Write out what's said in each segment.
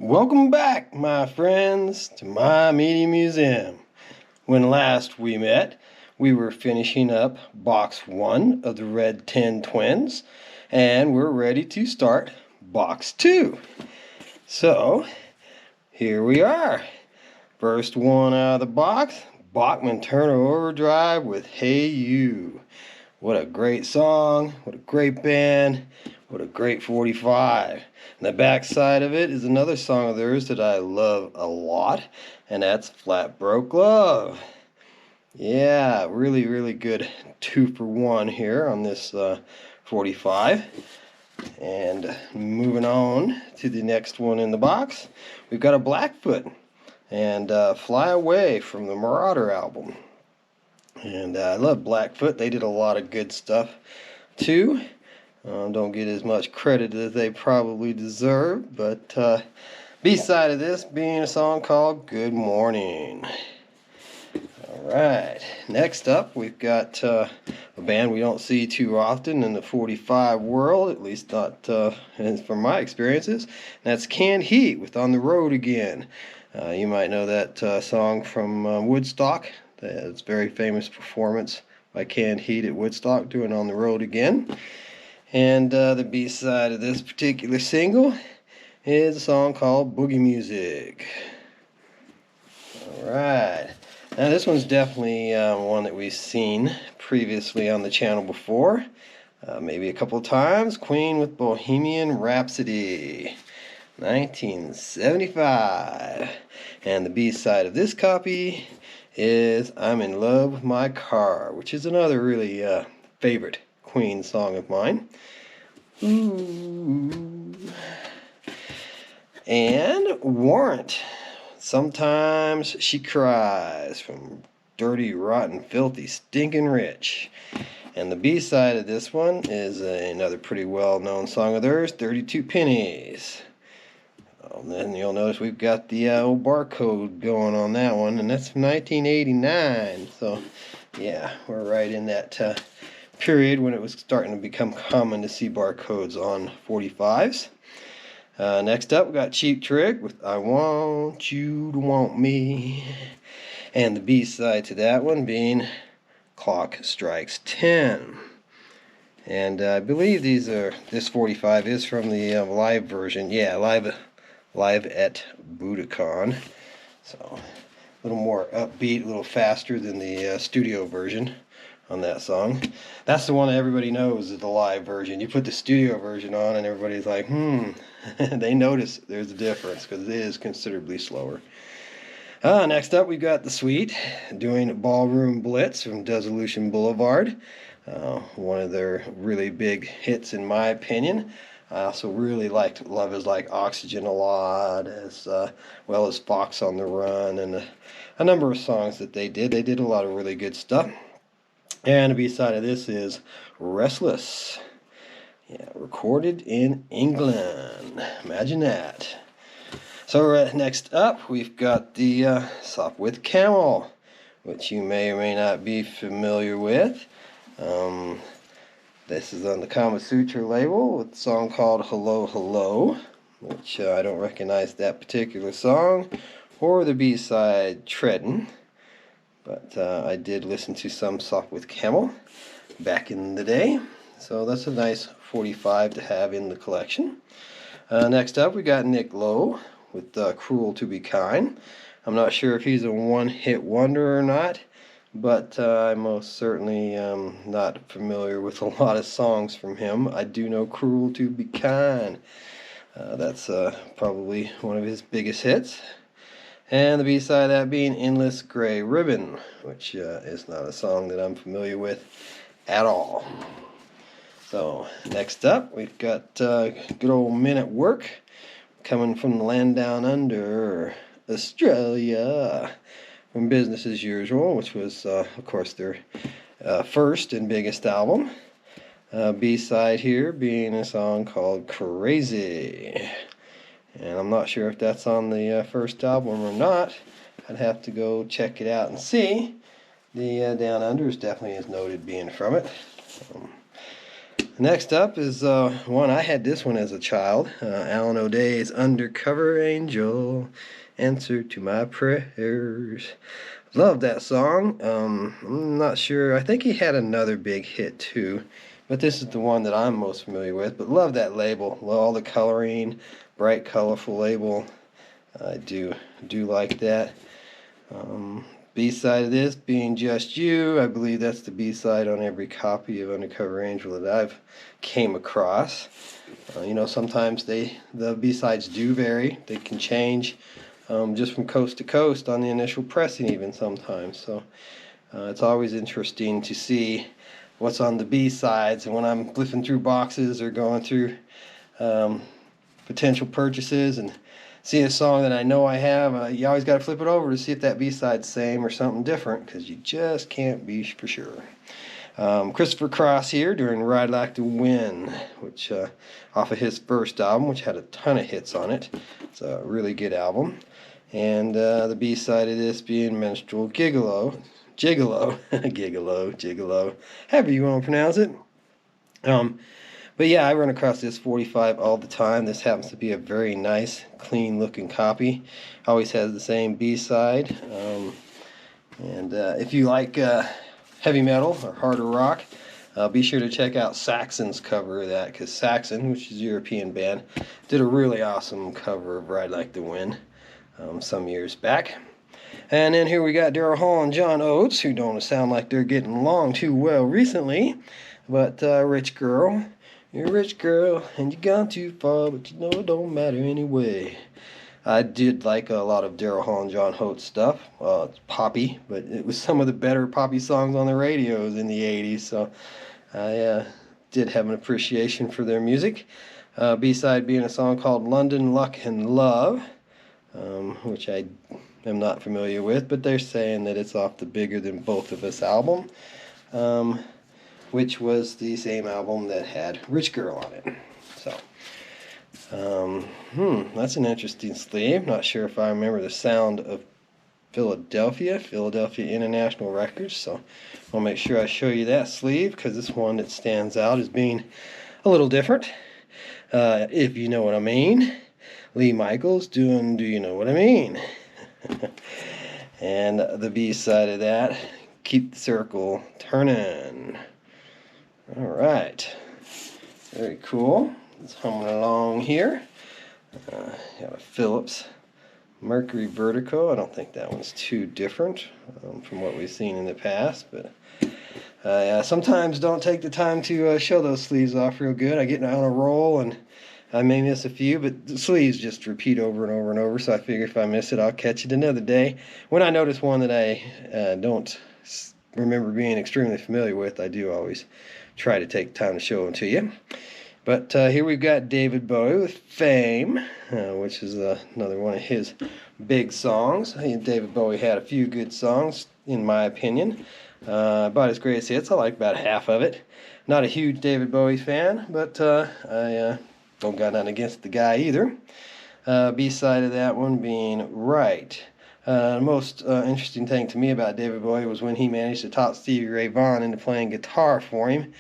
Welcome back, my friends, to my media museum. When last we met, we were finishing up box 1 of the Red 10 Twins, and we're ready to start box 2. So, here we are. First one out of the box, Bachman Turner Overdrive with Hey You. What a great song, what a great band, what a great 45. And the back side of it is another song of theirs that I love a lot, and that's Flat Broke Love. Yeah, really good 2-for-1 here on this 45. And moving on to the next one in the box, we've got a Blackfoot and Fly Away from the Marauder album. And I love Blackfoot. They did a lot of good stuff too. Don't get as much credit as they probably deserve, but B-side of this being a song called Good Morning. Alright, next up we've got a band we don't see too often in the 45 world, at least not from my experiences. That's Canned Heat with On the Road Again. You might know that song from Woodstock. It's a very famous performance by Canned Heat at Woodstock doing On the Road Again. And the B-side of this particular single is a song called Boogie Music. Alright. Now this one's definitely one that we've seen previously on the channel before. Maybe a couple of times. Queen with Bohemian Rhapsody. 1975. And the B-side of this copy is I'm in Love with My Car, which is another really favorite Queen song of mine. Ooh. And Warrant, Sometimes She Cries, from Dirty, Rotten, Filthy, Stinkin' Rich. And the B-side of this one is another pretty well-known song of theirs, 32 Pennies. And then you'll notice we've got the old barcode going on that one, and that's from 1989. So, yeah, we're right in that period when it was starting to become common to see barcodes on 45s. Next up, we got Cheap Trick with I Want You to Want Me. And the B-side to that one being Clock Strikes 10. And I believe this 45 is from the live version. Yeah, live at Budokan. So, a little more upbeat, a little faster than the studio version on that song. That's the one that everybody knows is the live version. You put the studio version on and everybody's like, they notice there's a difference because it is considerably slower. Next up, we've got The Sweet doing Ballroom Blitz from Dissolution Boulevard. One of their really big hits in my opinion. I also really liked Love Is Like Oxygen a lot, as well as Fox on the Run, and a number of songs that they did. They did a lot of really good stuff. And the B-side of this is Restless. Yeah, recorded in England. Imagine that. So next up, we've got the Sup with Camel, which you may or may not be familiar with. This is on the Kama Sutra label with a song called Hello Hello, which I don't recognize that particular song, or the B-side Treadin'. But I did listen to some Sup with Camel back in the day, so that's a nice 45 to have in the collection. Next up, we got Nick Lowe with Cruel to Be Kind. I'm not sure if he's a one-hit wonder or not, but I most certainly am not familiar with a lot of songs from him. I do know Cruel to Be Kind. That's probably one of his biggest hits. And the B-side of that being Endless Gray Ribbon, which is not a song that I'm familiar with at all. So, next up, we've got good old Men at Work, coming from the land down under, Australia, from Business as Usual, which was, of course, their first and biggest album. B-side here being a song called Crazy. And I'm not sure if that's on the first album or not. I'd have to go check it out and see. The Down Under is definitely as noted being from it. Next up is one, I had this one as a child, Alan O'Day's Undercover Angel, Answer to My Prayers. Love that song. I'm not sure, I think he had another big hit too, but this is the one that I'm most familiar with. But love that label, love all the coloring, bright colorful label. I do like that. B-side of this being Just You. I believe that's the B-side on every copy of Undercover Angel that I've came across. Sometimes the B-sides do vary. They can change just from coast to coast on the initial pressing even sometimes. So it's always interesting to see what's on the B-sides. And when I'm flipping through boxes or going through potential purchases and see a song that I know I have, you always got to flip it over to see if that B-side's same or something different, because you just can't be for sure. Christopher Cross here doing Ride Like the Wind, which off of his first album, which had a ton of hits on it. It's a really good album. And the B-side of this being Minstrel Gigolo, Gigolo, however you want to pronounce it. But yeah, I run across this 45 all the time. This happens to be a very nice, clean looking copy. Always has the same B-side. And if you like heavy metal or harder rock, be sure to check out Saxon's cover of that, because Saxon, which is a European band, did a really awesome cover of Ride Like the Wind some years back. And then here we got Daryl Hall and John Oates, who don't sound like they're getting along too well recently, but Rich Girl. You're a rich girl, and you've gone too far, but you know it don't matter anyway. I did like a lot of Daryl Hall and John Oates stuff. It's poppy, but it was some of the better poppy songs on the radios in the 80s, so I did have an appreciation for their music. B-side being a song called London, Luck, and Love, which I am not familiar with, but they're saying that it's off the Bigger Than Both of Us album. Which was the same album that had Rich Girl on it. So, that's an interesting sleeve. Not sure if I remember the sound of Philadelphia International Records. So I'll make sure I show you that sleeve, because this one that stands out as being a little different. If you know what I mean. Lee Michaels doing Do You Know What I Mean? And the B-side of that, Keep the Circle Turning. Alright, very cool. It's humming along here. Got a Philips Mercury Vertigo. I don't think that one's too different from what we've seen in the past, but sometimes don't take the time to show those sleeves off real good. I get on a roll and I may miss a few, but the sleeves just repeat over and over and over, so I figure if I miss it, I'll catch it another day. When I notice one that I don't remember being extremely familiar with, I do always try to take time to show them to you. But here we've got David Bowie with Fame, which is another one of his big songs. David Bowie had a few good songs, in my opinion. About his greatest hits, I like about half of it. Not a huge David Bowie fan, but I don't got nothing against the guy either. B-side of that one being Right. The most interesting thing to me about David Bowie was when he managed to talk Stevie Ray Vaughan into playing guitar for him,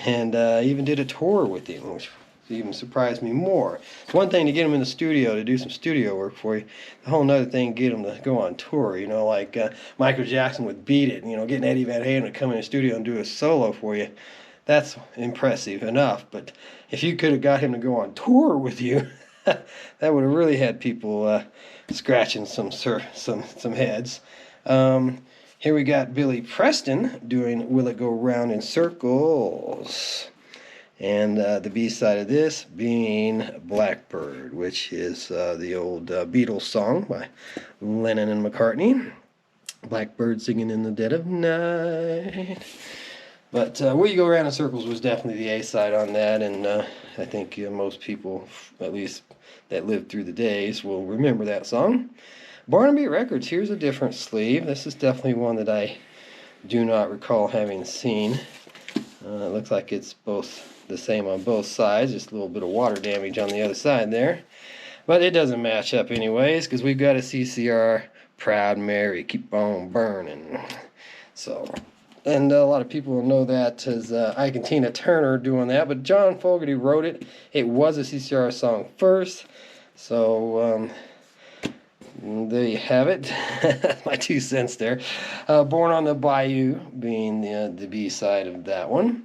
and even did a tour with him, which even surprised me more. It's one thing to get him in the studio to do some studio work for you. The whole other thing to get him to go on tour, like Michael Jackson with Beat It, getting Eddie Van Halen to come in the studio and do a solo for you. That's impressive enough, but if you could have got him to go on tour with you, that would have really had people scratching some heads. Here we got Billy Preston doing Will It Go Round in Circles. And the B-side of this being Blackbird, which is the old Beatles song by Lennon and McCartney. Blackbird singing in the dead of night. But Will You Go Round in Circles was definitely the A-side on that, and I think most people, at least that lived through the days, will remember that song. Barnaby Records, here's a different sleeve. This is definitely one that I do not recall having seen. It looks like it's both the same on both sides, just a little bit of water damage on the other side there. But it doesn't match up anyways, because we've got a CCR Proud Mary, Keep On Burning. So and a lot of people will know that as Ike and Tina Turner doing that, but John Fogerty wrote it. It was a CCR song first, so there you have it. My 2 cents there. Born on the Bayou being the B-side of that one.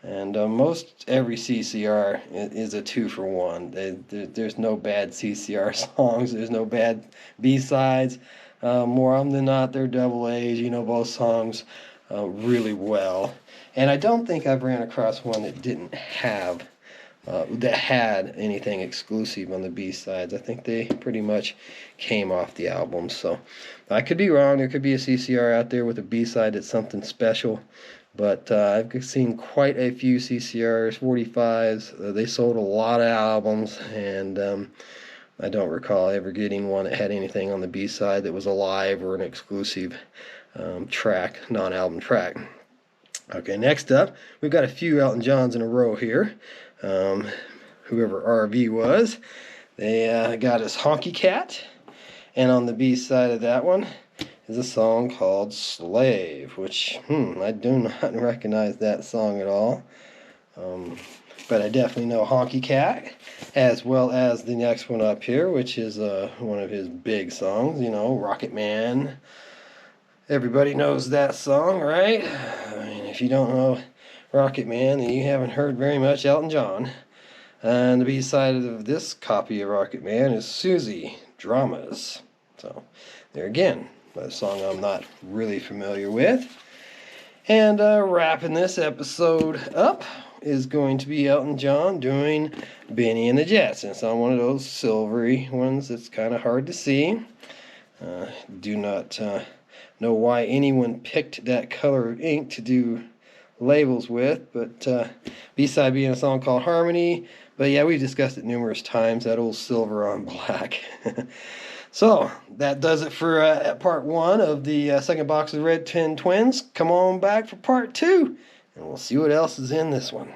And most every CCR is a 2-for-1. There's no bad CCR songs. There's no bad B-sides. More often than not, they're double A's. You know both songs really well. And I don't think I've ran across one that didn't have that had anything exclusive on the B-sides. I think they pretty much came off the album. So I could be wrong. There could be a CCR out there with a B-side that's something special. But I've seen quite a few CCRs, 45s. They sold a lot of albums, and I don't recall ever getting one that had anything on the B-side that was a live or an exclusive track, non-album track. Okay, next up, we've got a few Elton Johns in a row here. Whoever RV was, they got his Honky Cat, and on the B-side of that one is a song called Slave, which, I do not recognize that song at all. But I definitely know Honky Cat, as well as the next one up here, which is one of his big songs, Rocket Man. Everybody knows that song, right? I mean, if you don't know Rocket Man, then you haven't heard very much Elton John. And the B-side of this copy of Rocket Man is Susie, Dramas. So, there again, a song I'm not really familiar with. And wrapping this episode up is going to be Elton John doing Benny and the Jets. And it's on one of those silvery ones that's kind of hard to see. Do not know why anyone picked that color of ink to do labels with, but B-side being a song called Harmony. But yeah, we've discussed it numerous times, that old silver on black. So, that does it for part 1 of the second box of Red Tin Twins. Come on back for part 2, and we'll see what else is in this one.